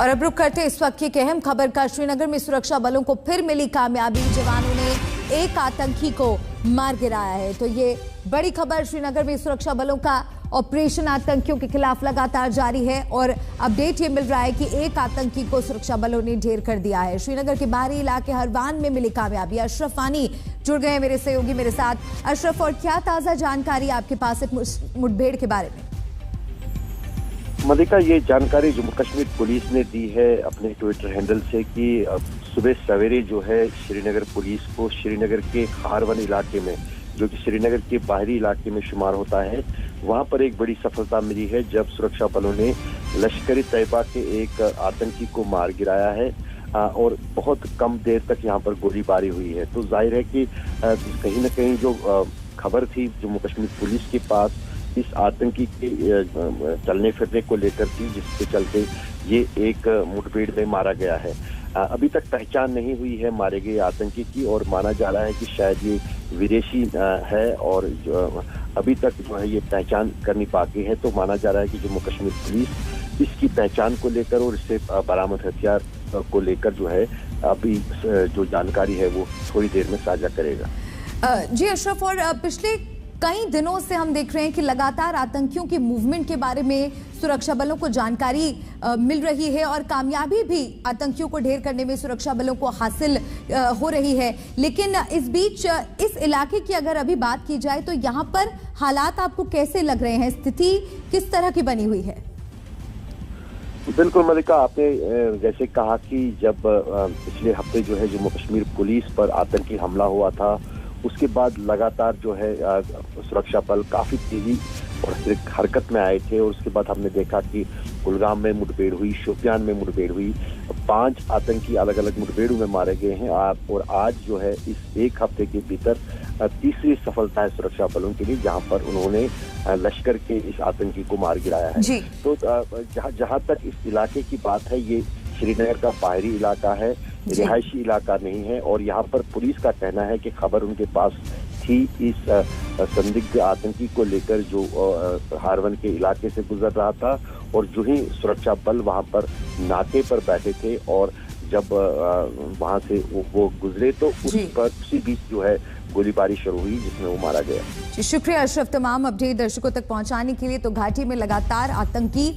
और अब रुक करते इस वक्त की अहम खबर का। श्रीनगर में सुरक्षा बलों को फिर मिली कामयाबी, जवानों ने एक आतंकी को मार गिराया है। तो ये बड़ी खबर, श्रीनगर में सुरक्षा बलों का ऑपरेशन आतंकियों के खिलाफ लगातार जारी है और अपडेट ये मिल रहा है कि एक आतंकी को सुरक्षा बलों ने ढेर कर दिया है। श्रीनगर के बाहरी इलाके हरवान में मिली कामयाबी। अशरफ वानी जुड़ गए हैं मेरे सहयोगी मेरे साथ। अशरफ, और क्या ताजा जानकारी आपके पास मुठभेड़ के बारे में? मलिका, ये जानकारी जम्मू कश्मीर पुलिस ने दी है अपने ट्विटर हैंडल से कि सुबह सवेरे जो है श्रीनगर पुलिस को श्रीनगर के खारवन इलाके में, जो कि श्रीनगर के बाहरी इलाके में शुमार होता है, वहां पर एक बड़ी सफलता मिली है जब सुरक्षा बलों ने लश्कर तैयबा के एक आतंकी को मार गिराया है और बहुत कम देर तक यहाँ पर गोलीबारी हुई है। तो जाहिर है कि कहीं न कहीं जो खबर थी जम्मू कश्मीर पुलिस के पास इस आतंकी के चलने फिरने को लेकर थी, जिसके चलते ये एक मुठभेड़ में मारा गया है। अभी तक पहचान नहीं हुई है मारे गए आतंकी की और माना जा रहा है कि शायद ये विदेशी है और अभी तक जो है ये पहचान करनी बाकी है। तो माना जा रहा है कि जम्मू कश्मीर पुलिस इसकी पहचान को लेकर और इससे बरामद हथियार को लेकर जो है अभी जो जानकारी है वो थोड़ी देर में साझा करेगा। जी अशरफ, और पिछले कई दिनों से हम देख रहे हैं कि लगातार आतंकियों की मूवमेंट के बारे में सुरक्षा बलों को जानकारी मिल रही है और कामयाबी भी आतंकियों को ढेर करने में सुरक्षा बलों को हासिल हो रही है। लेकिन इस बीच इस इलाके की अगर अभी बात की जाए तो यहाँ पर हालात आपको कैसे लग रहे हैं? स्थिति किस तरह की बनी हुई है? बिल्कुल मलिका, आपने जैसे कहा कि जब पिछले हफ्ते जो है जम्मू कश्मीर पुलिस पर आतंकी हमला हुआ था, उसके बाद लगातार जो है सुरक्षा बल काफी तेजी और हरकत में आए थे और उसके बाद हमने देखा कि कुलगाम में मुठभेड़ हुई, शोपियान में मुठभेड़ हुई, 5 आतंकी अलग अलग मुठभेड़ों में मारे गए हैं और आज जो है इस एक हफ्ते के भीतर तीसरी सफलता है सुरक्षा बलों के लिए, जहां पर उन्होंने लश्कर के इस आतंकी को मार गिराया है। तो जहां तक इस इलाके की बात है, ये श्रीनगर का बाहरी इलाका है, रिहायशी इलाका नहीं है और यहाँ पर पुलिस का कहना है कि खबर उनके पास थी इस संदिग्ध आतंकी को लेकर जो हारवन के इलाके से गुजर रहा था और जो ही सुरक्षा बल वहाँ पर नाके पर बैठे थे और जब वहाँ से वो गुजरे तो उसी बीच जो है गोलीबारी शुरू हुई जिसमें वो मारा गया। शुक्रिया अशरफ, तमाम अपडेट दर्शकों तक पहुंचाने के लिए। तो घाटी में लगातार आतंकी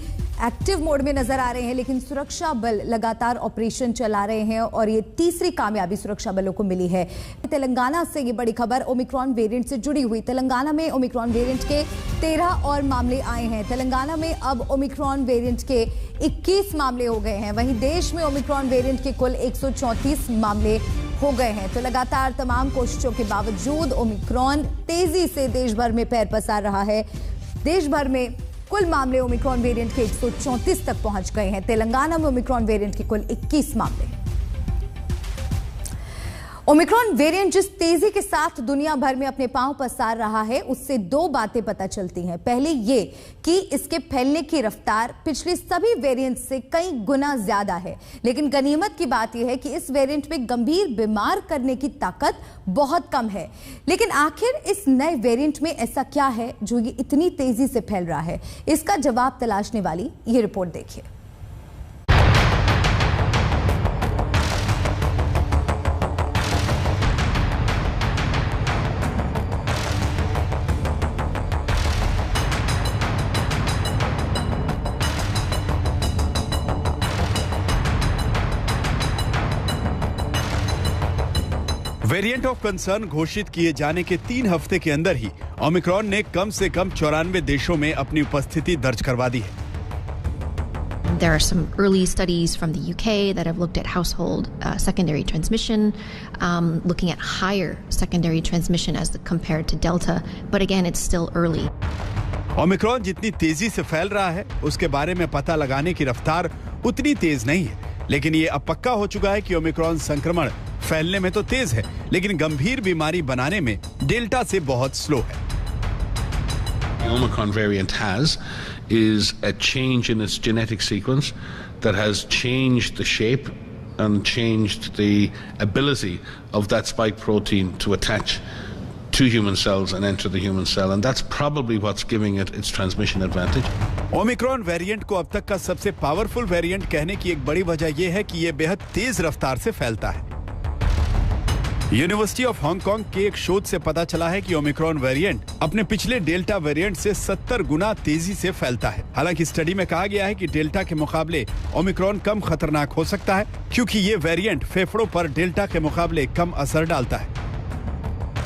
एक्टिव मोड में नजर आ रहे हैं, लेकिन सुरक्षा बल लगातार ऑपरेशन चला रहे हैं और ये तीसरी कामयाबी सुरक्षा बलों को मिली है। तेलंगाना से ये बड़ी खबर ओमिक्रॉन वेरिएंट से जुड़ी हुई। तेलंगाना में ओमिक्रॉन वेरिएंट के 13 और मामले आए हैं। तेलंगाना में अब ओमिक्रॉन वेरिएंट के 21 मामले हो गए हैं। वहीं देश में ओमिक्रॉन वेरिएंट के कुल 134 मामले हो गए हैं। तो लगातार तमाम कोशिशों के बावजूद ओमिक्रॉन तेजी से देश भर में पैर पसार रहा है। देश भर में कुल मामले ओमिक्रॉन वेरिएंट के 134 तक पहुंच गए हैं। तेलंगाना में ओमिक्रॉन वेरिएंट के कुल 21 मामले। ओमिक्रॉन वेरिएंट जिस तेजी के साथ दुनिया भर में अपने पांव पसार रहा है, उससे 2 बातें पता चलती हैं। पहले ये कि इसके फैलने की रफ्तार पिछले सभी वेरिएंट से कई गुना ज्यादा है। लेकिन गनीमत की बात यह है कि इस वेरिएंट में गंभीर बीमार करने की ताकत बहुत कम है। लेकिन आखिर इस नए वेरिएंट में ऐसा क्या है जो ये इतनी तेजी से फैल रहा है? इसका जवाब तलाशने वाली ये रिपोर्ट देखिए। वेरिएंट ऑफ कंसर्न घोषित किए जाने के 3 हफ्ते के अंदर ही ओमिक्रॉन ने कम से कम 94 देशों में अपनी उपस्थिति दर्ज करवा दी है। There are some early studies from the UK that have looked at household secondary transmission, looking at higher secondary transmission as compared to Delta, but again, it's still early. Omicron जितनी तेजी से फैल रहा है, उसके बारे में पता लगाने की रफ्तार उतनी तेज नहीं है। लेकिन ये अब पक्का हो चुका है कि ओमिक्रॉन संक्रमण फैलने में तो तेज है, लेकिन गंभीर बीमारी बनाने में डेल्टा से बहुत स्लो है। The Omicron variant is a change in its genetic sequence that has changed the shape and changed the ability of that spike protein to attach to human cells and enter the human cell, and that's probably what's giving it its transmission advantage. Omicron variant को अब तक का सबसे powerful variant कहने की एक बड़ी वजह यह है कि यह बेहद तेज रफ्तार से फैलता है। यूनिवर्सिटी ऑफ हांगकांग के एक शोध से पता चला है कि ओमिक्रॉन वेरिएंट अपने पिछले डेल्टा वेरिएंट से 70 गुना तेजी से फैलता है। हालांकि स्टडी में कहा गया है कि डेल्टा के मुकाबले ओमिक्रॉन कम खतरनाक हो सकता है, क्योंकि ये वेरिएंट फेफड़ों पर डेल्टा के मुकाबले कम असर डालता है।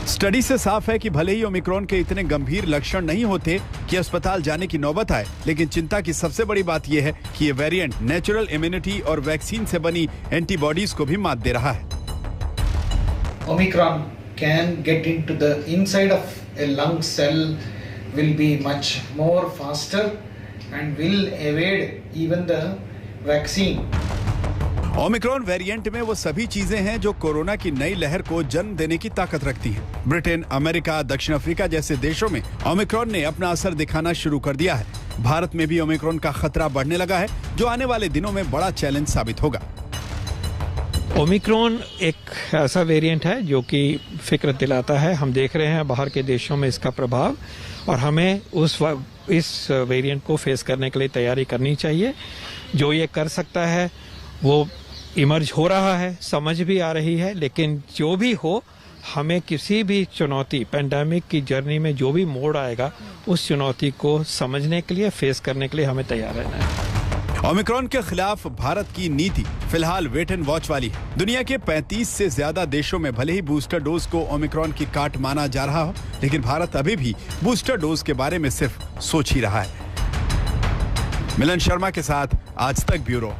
स्टडी से साफ है कि भले ही ओमिक्रॉन के इतने गंभीर लक्षण नहीं होते कि अस्पताल जाने की नौबत आए, लेकिन चिंता की सबसे बड़ी बात यह है कि ये वेरिएंट नेचुरल इम्यूनिटी और वैक्सीन से बनी एंटीबॉडीज को भी मात दे रहा है। Omicron can get into the inside of a lung cell, will be much more faster and will evade even the vaccine. Omicron variant में वो सभी चीजें हैं जो कोरोना की नई लहर को जन्म देने की ताकत रखती हैं। ब्रिटेन, अमेरिका, दक्षिण अफ्रीका जैसे देशों में ओमिक्रॉन ने अपना असर दिखाना शुरू कर दिया है। भारत में भी ओमिक्रॉन का खतरा बढ़ने लगा है, जो आने वाले दिनों में बड़ा चैलेंज साबित होगा। ओमिक्रॉन एक ऐसा वेरिएंट है जो कि फिक्र दिलाता है। हम देख रहे हैं बाहर के देशों में इसका प्रभाव, और हमें इस वेरिएंट को फेस करने के लिए तैयारी करनी चाहिए। जो ये कर सकता है वो इमर्ज हो रहा है, समझ भी आ रही है, लेकिन जो भी हो, हमें किसी भी चुनौती, पेंडेमिक की जर्नी में जो भी मोड़ आएगा, उस चुनौती को समझने के लिए, फेस करने के लिए हमें तैयार रहना है। ओमिक्रॉन के खिलाफ भारत की नीति फिलहाल वेट एंड वॉच वाली है। दुनिया के 35 से ज्यादा देशों में भले ही बूस्टर डोज को ओमिक्रॉन की काट माना जा रहा हो, लेकिन भारत अभी भी बूस्टर डोज के बारे में सिर्फ सोच ही रहा है। मिलन शर्मा के साथ आज तक ब्यूरो।